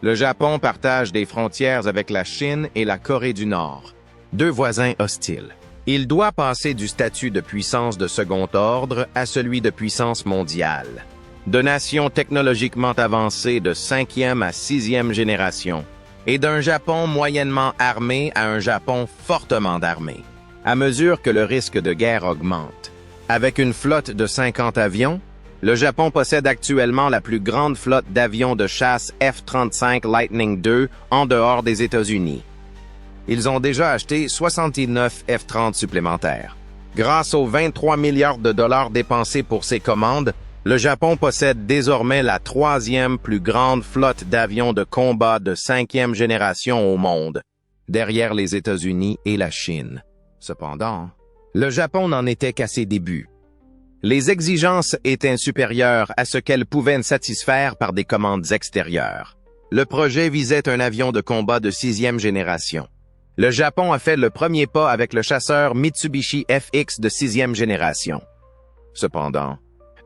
Le Japon partage des frontières avec la Chine et la Corée du Nord, deux voisins hostiles. Il doit passer du statut de puissance de second ordre à celui de puissance mondiale. De nations technologiquement avancées de 5e à 6e génération, et d'un Japon moyennement armé à un Japon fortement armé, à mesure que le risque de guerre augmente. Avec une flotte de 50 avions, le Japon possède actuellement la plus grande flotte d'avions de chasse F-35 Lightning II en dehors des États-Unis. Ils ont déjà acheté 69 F-30 supplémentaires. Grâce aux 23 milliards de dollars dépensés pour ces commandes, le Japon possède désormais la 3e plus grande flotte d'avions de combat de 5e génération au monde, derrière les États-Unis et la Chine. Cependant, le Japon n'en était qu'à ses débuts. Les exigences étaient supérieures à ce qu'elles pouvaient satisfaire par des commandes extérieures. Le projet visait un avion de combat de 6e génération. Le Japon a fait le premier pas avec le chasseur Mitsubishi FX de 6e génération. Cependant,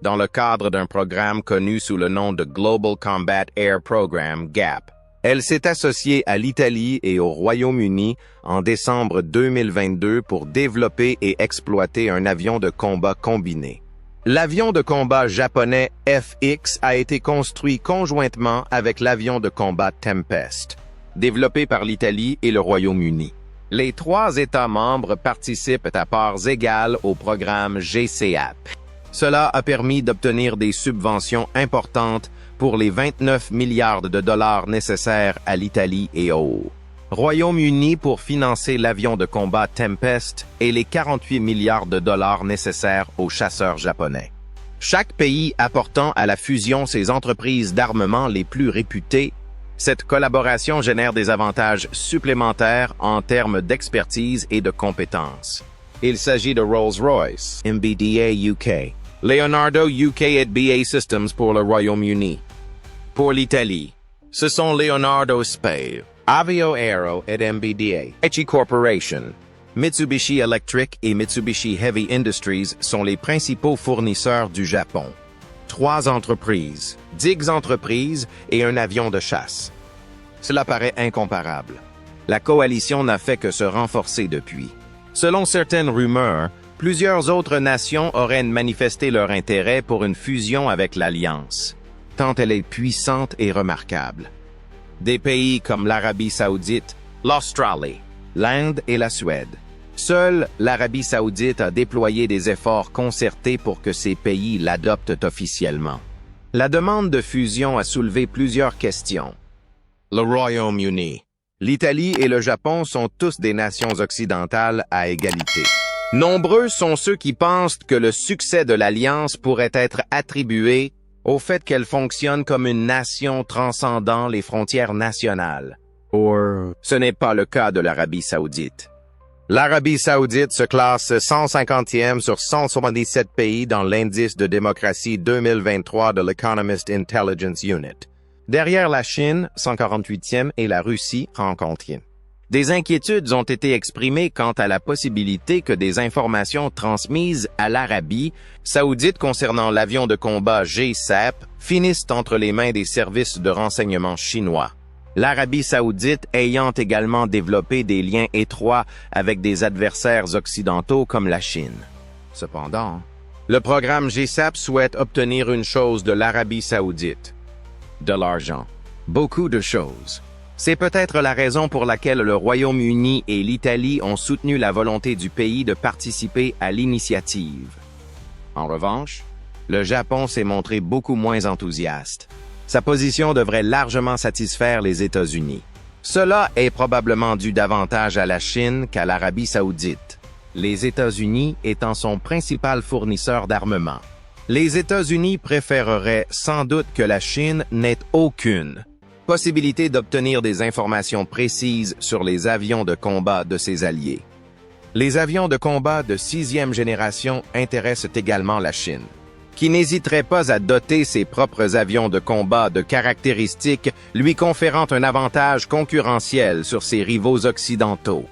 dans le cadre d'un programme connu sous le nom de Global Combat Air Program, GAP, elle s'est associée à l'Italie et au Royaume-Uni en décembre 2022 pour développer et exploiter un avion de combat combiné. L'avion de combat japonais FX a été construit conjointement avec l'avion de combat Tempest, développé par l'Italie et le Royaume-Uni. Les 3 États membres participent à parts égales au programme GCAP. Cela a permis d'obtenir des subventions importantes pour les 29 milliards de dollars nécessaires à l'Italie et au Royaume-Uni pour financer l'avion de combat Tempest et les 48 milliards de dollars nécessaires aux chasseurs japonais. Chaque pays apportant à la fusion ses entreprises d'armement les plus réputées, cette collaboration génère des avantages supplémentaires en termes d'expertise et de compétences. Il s'agit de Rolls-Royce, MBDA UK, Leonardo UK et BAE Systems pour le Royaume-Uni. Pour l'Italie, ce sont Leonardo SPAE, Avio Aero et MBDA, Hitachi Corporation. Mitsubishi Electric et Mitsubishi Heavy Industries sont les principaux fournisseurs du Japon. 3 entreprises, 10 entreprises et un avion de chasse. Cela paraît incomparable. La coalition n'a fait que se renforcer depuis. Selon certaines rumeurs, plusieurs autres nations auraient manifesté leur intérêt pour une fusion avec l'Alliance, tant elle est puissante et remarquable. Des pays comme l'Arabie saoudite, l'Australie, l'Inde et la Suède. Seule l'Arabie saoudite a déployé des efforts concertés pour que ces pays l'adoptent officiellement. La demande de fusion a soulevé plusieurs questions. Le Royaume-Uni, l'Italie et le Japon sont tous des nations occidentales à égalité. Nombreux sont ceux qui pensent que le succès de l'Alliance pourrait être attribué au fait qu'elle fonctionne comme une nation transcendant les frontières nationales. Or, ce n'est pas le cas de l'Arabie saoudite. L'Arabie saoudite se classe 150e sur 177 pays dans l'indice de démocratie 2023 de l'Economist Intelligence Unit. Derrière la Chine, 148e, et la Russie, 30e. Des inquiétudes ont été exprimées quant à la possibilité que des informations transmises à l'Arabie saoudite concernant l'avion de combat GCAP finissent entre les mains des services de renseignement chinois. L'Arabie saoudite ayant également développé des liens étroits avec des adversaires occidentaux comme la Chine. Cependant, le programme GCAP souhaite obtenir une chose de l'Arabie saoudite: de l'argent. Beaucoup de choses. C'est peut-être la raison pour laquelle le Royaume-Uni et l'Italie ont soutenu la volonté du pays de participer à l'initiative. En revanche, le Japon s'est montré beaucoup moins enthousiaste. Sa position devrait largement satisfaire les États-Unis. Cela est probablement dû davantage à la Chine qu'à l'Arabie saoudite, les États-Unis étant son principal fournisseur d'armement. Les États-Unis préféreraient sans doute que la Chine n'ait aucune possibilité d'obtenir des informations précises sur les avions de combat de ses alliés. Les avions de combat de 6e génération intéressent également la Chine, qui n'hésiterait pas à doter ses propres avions de combat de caractéristiques lui conférant un avantage concurrentiel sur ses rivaux occidentaux.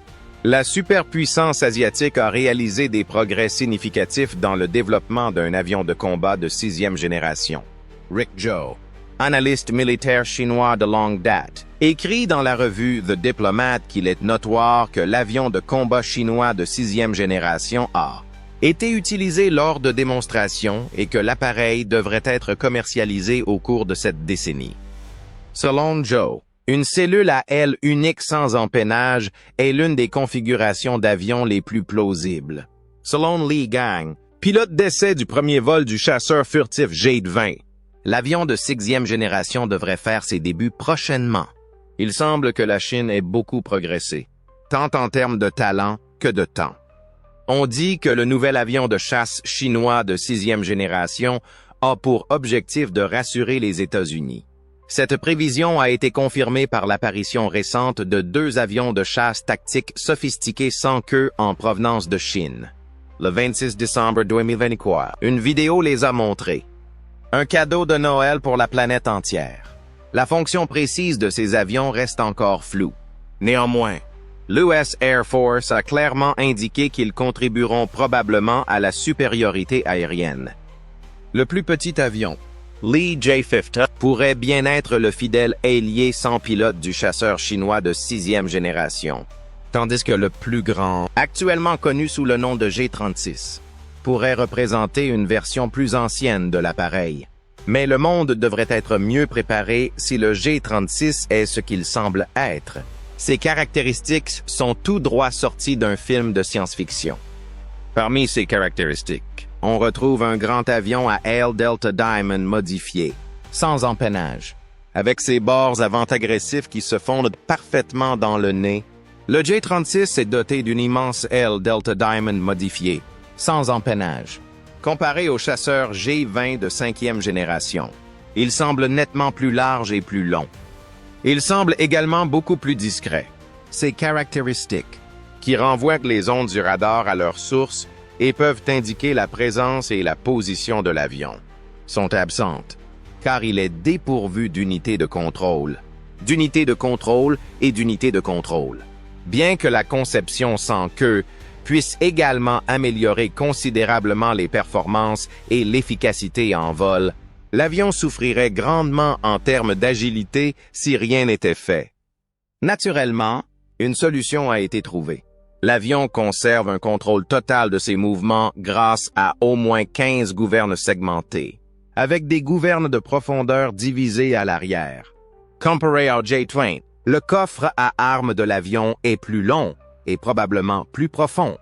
La superpuissance asiatique a réalisé des progrès significatifs dans le développement d'un avion de combat de 6e génération. Rick Joe, analyste militaire chinois de longue date, écrit dans la revue The Diplomat qu'il est notoire que l'avion de combat chinois de 6e génération a été utilisé lors de démonstrations et que l'appareil devrait être commercialisé au cours de cette décennie. Selon Zhou, une cellule à aile unique sans empennage est l'une des configurations d'avions les plus plausibles. Selon Li Gang, pilote d'essai du premier vol du chasseur furtif Jade 20, l'avion de 6e génération devrait faire ses débuts prochainement. Il semble que la Chine ait beaucoup progressé, tant en termes de talent que de temps. On dit que le nouvel avion de chasse chinois de 6e génération a pour objectif de rassurer les États-Unis. Cette prévision a été confirmée par l'apparition récente de 2 avions de chasse tactiques sophistiqués sans queue en provenance de Chine. Le 26 décembre 2024, une vidéo les a montrés. Un cadeau de Noël pour la planète entière. La fonction précise de ces avions reste encore floue. Néanmoins, l'US Air Force a clairement indiqué qu'ils contribueront probablement à la supériorité aérienne. Le plus petit avion, Li J-50, pourrait bien être le fidèle ailier sans pilote du chasseur chinois de 6e génération, tandis que le plus grand, actuellement connu sous le nom de J-36, pourrait représenter une version plus ancienne de l'appareil. Mais le monde devrait être mieux préparé si le J-36 est ce qu'il semble être. Ses caractéristiques sont tout droit sorties d'un film de science-fiction. Parmi ces caractéristiques, on retrouve un grand avion à aile Delta Diamond modifié, sans empennage. Avec ses bords avant agressifs qui se fondent parfaitement dans le nez, le J-36 est doté d'une immense aile Delta Diamond modifiée, sans empennage. Comparé au chasseur J-20 de 5e génération, il semble nettement plus large et plus long. Il semble également beaucoup plus discret. Ses caractéristiques, qui renvoient les ondes du radar à leur source et peuvent indiquer la présence et la position de l'avion, sont absentes, car il est dépourvu d'unités de contrôle et d'unités de contrôle. Bien que la conception sans queue puisse également améliorer considérablement les performances et l'efficacité en vol, l'avion souffrirait grandement en termes d'agilité si rien n'était fait. Naturellement, une solution a été trouvée. L'avion conserve un contrôle total de ses mouvements grâce à au moins 15 gouvernes segmentées, avec des gouvernes de profondeur divisées à l'arrière. Comparé au J-20, le coffre à armes de l'avion est plus long et probablement plus profond.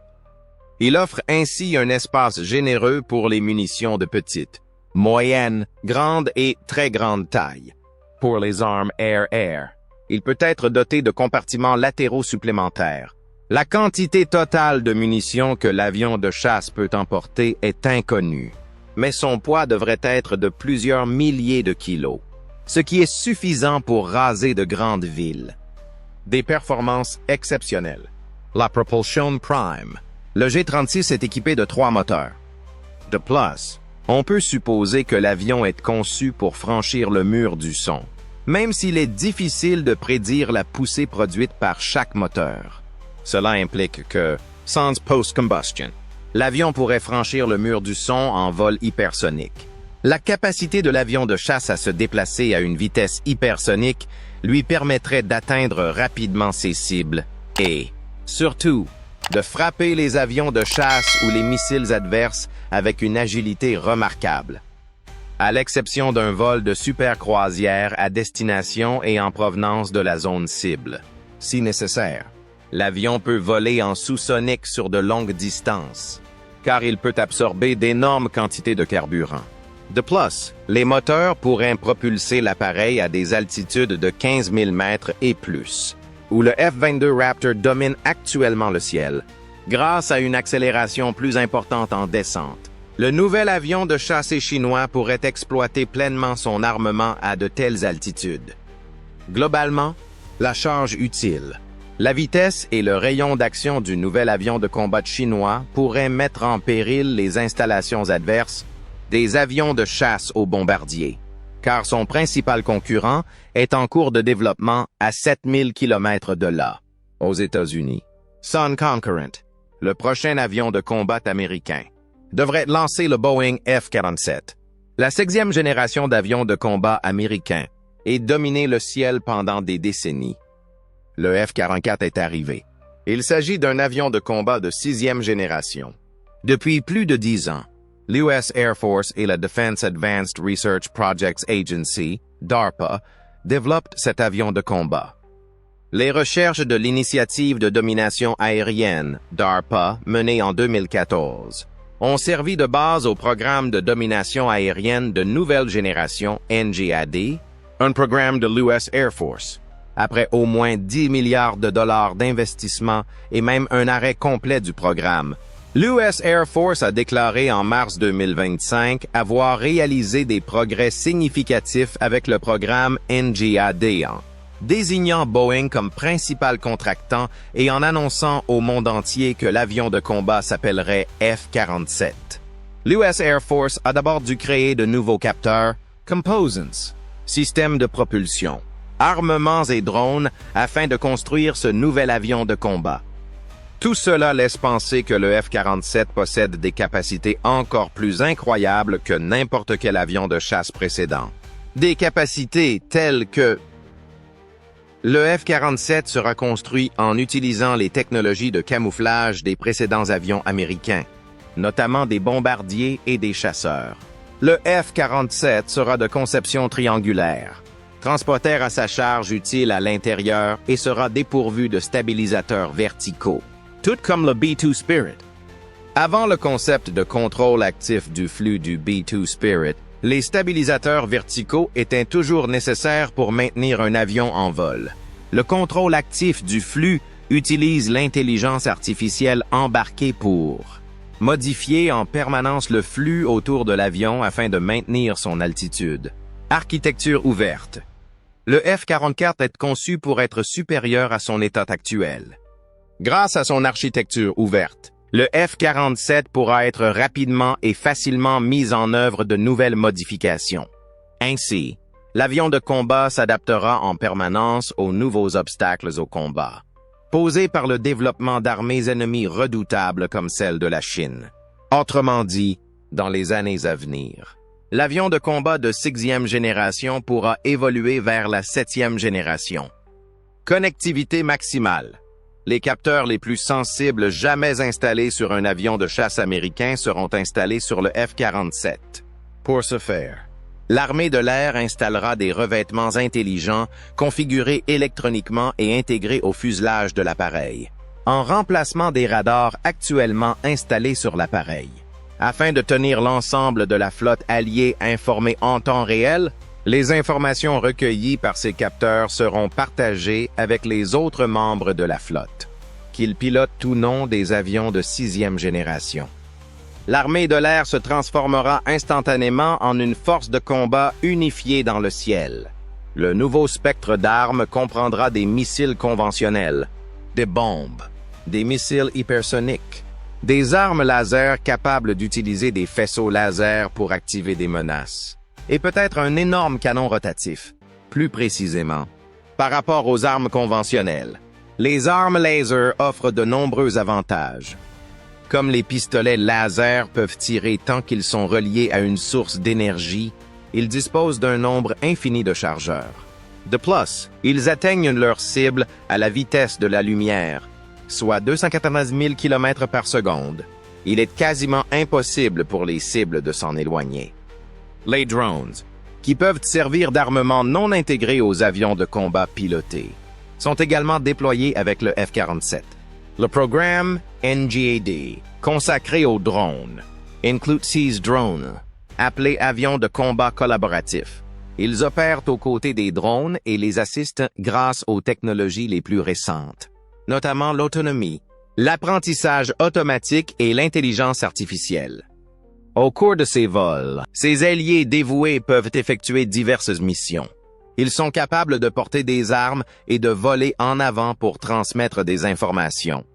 Il offre ainsi un espace généreux pour les munitions de petite, moyenne, grande et très grande taille. Pour les armes air-air, il peut être doté de compartiments latéraux supplémentaires. La quantité totale de munitions que l'avion de chasse peut emporter est inconnue, mais son poids devrait être de plusieurs milliers de kilos, ce qui est suffisant pour raser de grandes villes. Des performances exceptionnelles. La propulsion prime. Le J-36 est équipé de 3 moteurs. De plus, on peut supposer que l'avion est conçu pour franchir le mur du son, même s'il est difficile de prédire la poussée produite par chaque moteur. Cela implique que, sans post-combustion, l'avion pourrait franchir le mur du son en vol hypersonique. La capacité de l'avion de chasse à se déplacer à une vitesse hypersonique lui permettrait d'atteindre rapidement ses cibles et, surtout, de frapper les avions de chasse ou les missiles adverses avec une agilité remarquable. À l'exception d'un vol de supercroisière à destination et en provenance de la zone cible, si nécessaire. L'avion peut voler en sous-sonique sur de longues distances, car il peut absorber d'énormes quantités de carburant. De plus, les moteurs pourraient propulser l'appareil à des altitudes de 15 000 mètres et plus, où le F-22 Raptor domine actuellement le ciel, grâce à une accélération plus importante en descente. Le nouvel avion de chasse chinois pourrait exploiter pleinement son armement à de telles altitudes. Globalement, la charge utile, la vitesse et le rayon d'action du nouvel avion de combat chinois pourraient mettre en péril les installations adverses des avions de chasse aux bombardiers, car son principal concurrent est en cours de développement à 7000 km de là, aux États-Unis. Sun Conqueror, le prochain avion de combat américain, devrait lancer le Boeing F-47. La 6e génération d'avions de combat américains ait dominé le ciel pendant des décennies. Le F-44 est arrivé. Il s'agit d'un avion de combat de 6e génération. Depuis plus de 10 ans, l'US Air Force et la Defense Advanced Research Projects Agency, DARPA, développent cet avion de combat. Les recherches de l'Initiative de domination aérienne, DARPA, menée en 2014, ont servi de base au programme de domination aérienne de nouvelle génération, NGAD, un programme de l'US Air Force. Après au moins 10 milliards de dollars d'investissement et même un arrêt complet du programme, l'US Air Force a déclaré en mars 2025 avoir réalisé des progrès significatifs avec le programme NGAD, désignant Boeing comme principal contractant et en annonçant au monde entier que l'avion de combat s'appellerait F-47. L'US Air Force a d'abord dû créer de nouveaux capteurs, composants, systèmes de propulsion, armements et drones afin de construire ce nouvel avion de combat. Tout cela laisse penser que le F-47 possède des capacités encore plus incroyables que n'importe quel avion de chasse précédent. Des capacités telles que le F-47 sera construit en utilisant les technologies de camouflage des précédents avions américains, notamment des bombardiers et des chasseurs. Le F-47 sera de conception triangulaire, transporteur à sa charge utile à l'intérieur et sera dépourvu de stabilisateurs verticaux, tout comme le B-2 Spirit. Avant le concept de contrôle actif du flux du B-2 Spirit, les stabilisateurs verticaux étaient toujours nécessaires pour maintenir un avion en vol. Le contrôle actif du flux utilise l'intelligence artificielle embarquée pour modifier en permanence le flux autour de l'avion afin de maintenir son altitude. Architecture ouverte. Le F-44 est conçu pour être supérieur à son état actuel. Grâce à son architecture ouverte, le F-47 pourra être rapidement et facilement mis en œuvre de nouvelles modifications. Ainsi, l'avion de combat s'adaptera en permanence aux nouveaux obstacles au combat, posés par le développement d'armées ennemies redoutables comme celle de la Chine. Autrement dit, dans les années à venir, l'avion de combat de 6e génération pourra évoluer vers la 7e génération. Connectivité maximale. Les capteurs les plus sensibles jamais installés sur un avion de chasse américain seront installés sur le F-47. Pour ce faire, l'armée de l'air installera des revêtements intelligents, configurés électroniquement et intégrés au fuselage de l'appareil, en remplacement des radars actuellement installés sur l'appareil. Afin de tenir l'ensemble de la flotte alliée informée en temps réel, les informations recueillies par ces capteurs seront partagées avec les autres membres de la flotte, qu'ils pilotent ou non des avions de 6e génération. L'armée de l'air se transformera instantanément en une force de combat unifiée dans le ciel. Le nouveau spectre d'armes comprendra des missiles conventionnels, des bombes, des missiles hypersoniques, des armes laser capables d'utiliser des faisceaux laser pour activer des menaces, et peut-être un énorme canon rotatif. Plus précisément, par rapport aux armes conventionnelles, les armes laser offrent de nombreux avantages. Comme les pistolets laser peuvent tirer tant qu'ils sont reliés à une source d'énergie, ils disposent d'un nombre infini de chargeurs. De plus, ils atteignent leur cible à la vitesse de la lumière, soit 290 000 km par seconde. Il est quasiment impossible pour les cibles de s'en éloigner. Les drones, qui peuvent servir d'armement non intégré aux avions de combat pilotés, sont également déployés avec le F-47. Le programme NGAD, consacré aux drones, inclut 6 drones, appelés avions de combat collaboratifs. Ils opèrent aux côtés des drones et les assistent grâce aux technologies les plus récentes, notamment l'autonomie, l'apprentissage automatique et l'intelligence artificielle. Au cours de ces vols, ces alliés dévoués peuvent effectuer diverses missions. Ils sont capables de porter des armes et de voler en avant pour transmettre des informations,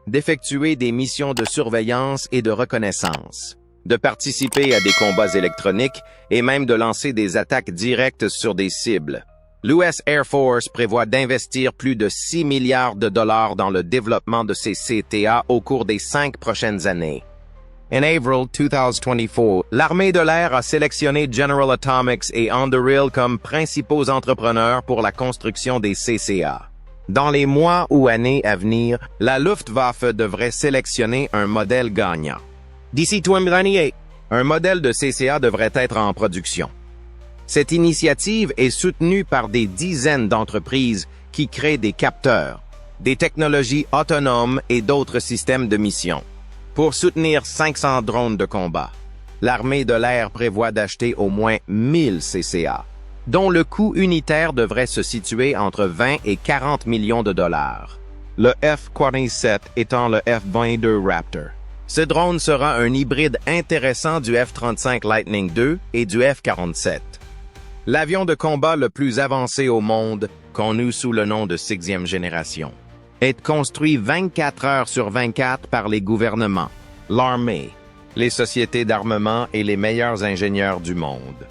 d'effectuer des missions de surveillance et de reconnaissance, de participer à des combats électroniques et même de lancer des attaques directes sur des cibles. L'US Air Force prévoit d'investir plus de 6 milliards de dollars dans le développement de ces CTA au cours des 5 prochaines années. In April 2024, l'armée de l'air a sélectionné General Atomics et Anduril comme principaux entrepreneurs pour la construction des CCA. Dans les mois ou années à venir, la Luftwaffe devrait sélectionner un modèle gagnant. D'ici 2028, un modèle de CCA devrait être en production. Cette initiative est soutenue par des dizaines d'entreprises qui créent des capteurs, des technologies autonomes et d'autres systèmes de mission. Pour soutenir 500 drones de combat, l'armée de l'air prévoit d'acheter au moins 1000 CCA, dont le coût unitaire devrait se situer entre 20 et 40 millions de dollars. Le F-47 étant le F-22 Raptor. Ce drone sera un hybride intéressant du F-35 Lightning II et du F-47. L'avion de combat le plus avancé au monde, connu sous le nom de 6e génération, est construit 24 heures sur 24 par les gouvernements, l'armée, les sociétés d'armement et les meilleurs ingénieurs du monde.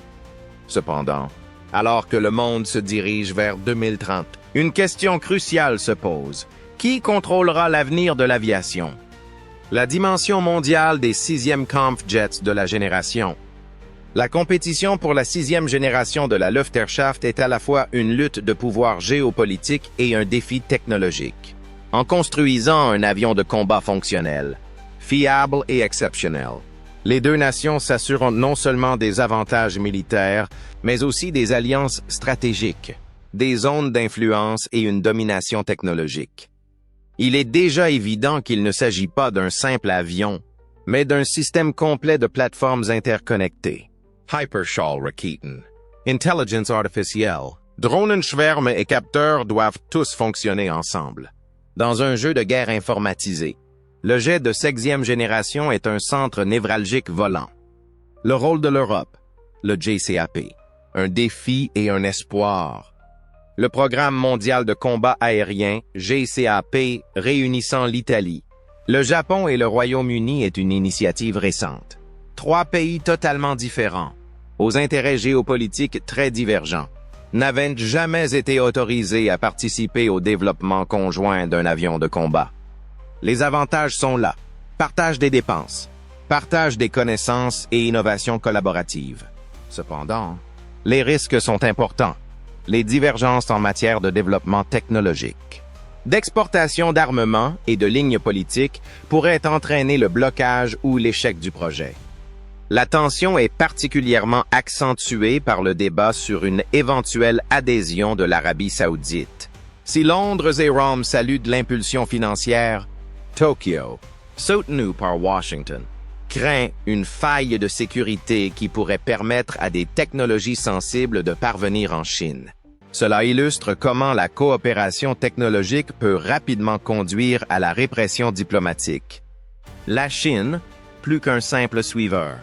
Cependant, alors que le monde se dirige vers 2030, une question cruciale se pose. Qui contrôlera l'avenir de l'aviation? La dimension mondiale des 6e Kampfjets de la génération. La compétition pour la 6e génération de la Luftwaffe est à la fois une lutte de pouvoir géopolitique et un défi technologique. En construisant un avion de combat fonctionnel, fiable et exceptionnel, les deux nations s'assurent non seulement des avantages militaires, mais aussi des alliances stratégiques, des zones d'influence et une domination technologique. Il est déjà évident qu'il ne s'agit pas d'un simple avion, mais d'un système complet de plateformes interconnectées. Hyperschallraketen, intelligence artificielle, Drohnenschwärme et capteurs doivent tous fonctionner ensemble. Dans un jeu de guerre informatisé, le jet de 6e génération est un centre névralgique volant. Le rôle de l'Europe, le JCAP, un défi et un espoir. Le Programme mondial de combat aérien, GCAP, réunissant l'Italie, le Japon et le Royaume-Uni est une initiative récente. 3 pays totalement différents, aux intérêts géopolitiques très divergents, n'avaient jamais été autorisés à participer au développement conjoint d'un avion de combat. Les avantages sont là. Partage des dépenses, partage des connaissances et innovation collaborative. Cependant, les risques sont importants. Les divergences en matière de développement technologique, d'exportation d'armements et de lignes politiques pourraient entraîner le blocage ou l'échec du projet. La tension est particulièrement accentuée par le débat sur une éventuelle adhésion de l'Arabie saoudite. Si Londres et Rome saluent l'impulsion financière, Tokyo, soutenue par Washington, craint une faille de sécurité qui pourrait permettre à des technologies sensibles de parvenir en Chine. Cela illustre comment la coopération technologique peut rapidement conduire à la répression diplomatique. La Chine, plus qu'un simple suiveur.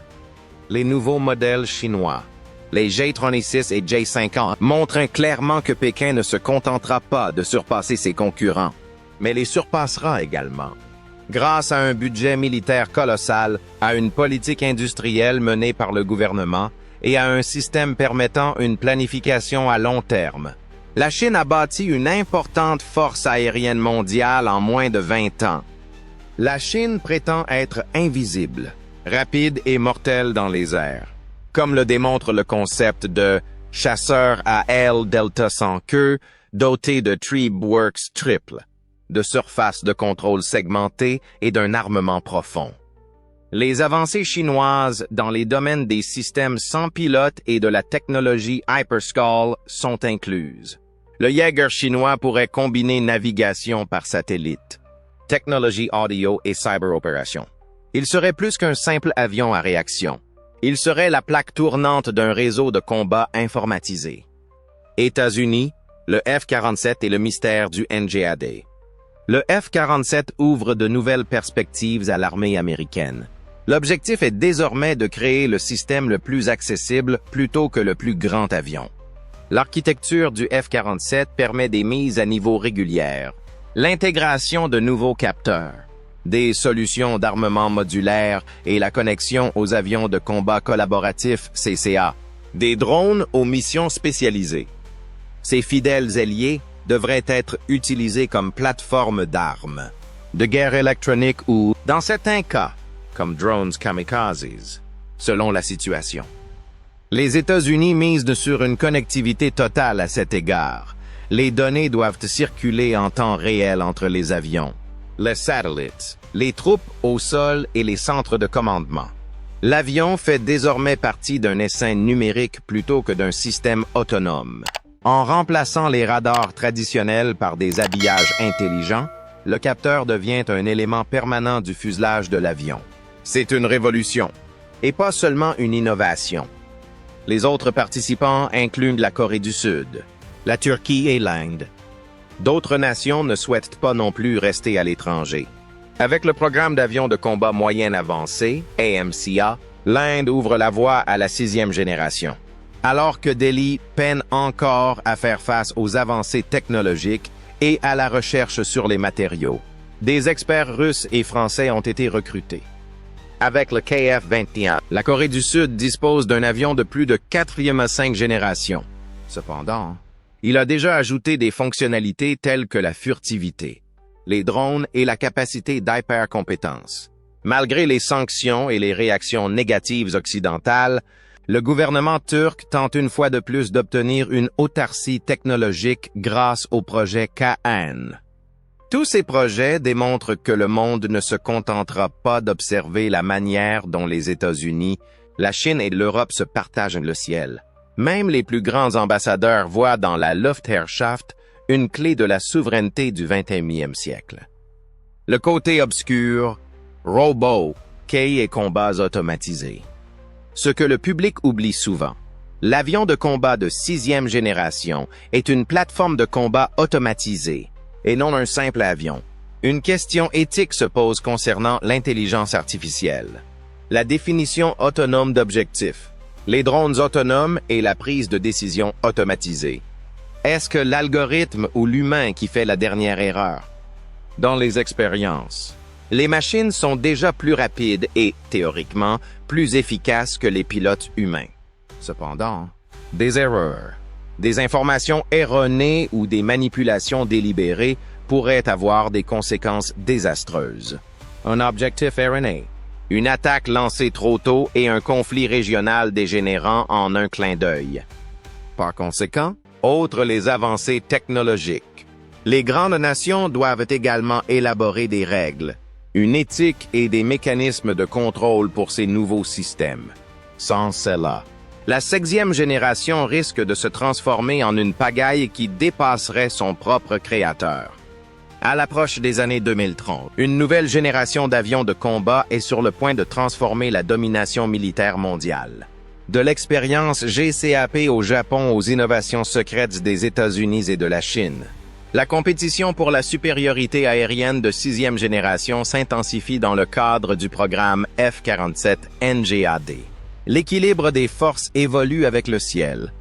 Les nouveaux modèles chinois, les J-36 et J-50, montrent clairement que Pékin ne se contentera pas de surpasser ses concurrents, mais les surpassera également. Grâce à un budget militaire colossal, à une politique industrielle menée par le gouvernement et à un système permettant une planification à long terme, la Chine a bâti une importante force aérienne mondiale en moins de 20 ans. La Chine prétend être invisible, rapide et mortelle dans les airs, comme le démontre le concept de chasseur à aile delta sans queue doté de Tree-Works triple, de surface de contrôle segmentée et d'un armement profond. Les avancées chinoises dans les domaines des systèmes sans pilote et de la technologie Hyperscale sont incluses. Le Jaeger chinois pourrait combiner navigation par satellite, technologie audio et cyberopération. Il serait plus qu'un simple avion à réaction. Il serait la plaque tournante d'un réseau de combat informatisé. États-Unis, le F-47 et le mystère du NGAD. Le F-47 ouvre de nouvelles perspectives à l'armée américaine. L'objectif est désormais de créer le système le plus accessible plutôt que le plus grand avion. L'architecture du F-47 permet des mises à niveau régulières, l'intégration de nouveaux capteurs, des solutions d'armement modulaire et la connexion aux avions de combat collaboratifs CCA, des drones aux missions spécialisées. Ces fidèles alliés devraient être utilisés comme plateforme d'armes, de guerre électronique ou, dans certains cas, comme drones kamikazes, selon la situation. Les États-Unis misent sur une connectivité totale à cet égard. Les données doivent circuler en temps réel entre les avions, les satellites, les troupes au sol et les centres de commandement. L'avion fait désormais partie d'un essaim numérique plutôt que d'un système autonome. En remplaçant les radars traditionnels par des habillages intelligents, le capteur devient un élément permanent du fuselage de l'avion. C'est une révolution, et pas seulement une innovation. Les autres participants incluent la Corée du Sud, la Turquie et l'Inde. D'autres nations ne souhaitent pas non plus rester à l'étranger. Avec le programme d'avions de combat moyenne avancé, AMCA, l'Inde ouvre la voie à la 6e génération. Alors que Delhi peine encore à faire face aux avancées technologiques et à la recherche sur les matériaux, des experts russes et français ont été recrutés. Avec le KF-21, la Corée du Sud dispose d'un avion de plus de 4e génération. Cependant, il a déjà ajouté des fonctionnalités telles que la furtivité, les drones et la capacité d'hypercompétence. Malgré les sanctions et les réactions négatives occidentales, le gouvernement turc tente une fois de plus d'obtenir une autarcie technologique grâce au projet Kaan. Tous ces projets démontrent que le monde ne se contentera pas d'observer la manière dont les États-Unis, la Chine et l'Europe se partagent le ciel. Même les plus grands ambassadeurs voient dans la Luftherrschaft une clé de la souveraineté du 21e siècle. Le côté obscur, robots, quais et combats automatisés. Ce que le public oublie souvent, l'avion de combat de 6e génération est une plateforme de combat automatisée et non un simple avion. Une question éthique se pose concernant l'intelligence artificielle. La définition autonome d'objectifs, les drones autonomes et la prise de décision automatisée. Est-ce que l'algorithme ou l'humain qui fait la dernière erreur? Dans les expériences, les machines sont déjà plus rapides et, théoriquement, plus efficaces que les pilotes humains. Cependant, des erreurs, des informations erronées ou des manipulations délibérées pourraient avoir des conséquences désastreuses. Un objectif erroné, une attaque lancée trop tôt et un conflit régional dégénérant en un clin d'œil. Par conséquent, outre les avancées technologiques, les grandes nations doivent également élaborer des règles, une éthique et des mécanismes de contrôle pour ces nouveaux systèmes. Sans cela, la 6e génération risque de se transformer en une pagaille qui dépasserait son propre créateur. À l'approche des années 2030, une nouvelle génération d'avions de combat est sur le point de transformer la domination militaire mondiale. De l'expérience GCAP au Japon aux innovations secrètes des États-Unis et de la Chine, la compétition pour la supériorité aérienne de 6e génération s'intensifie dans le cadre du programme F-47 NGAD. L'équilibre des forces évolue avec le ciel,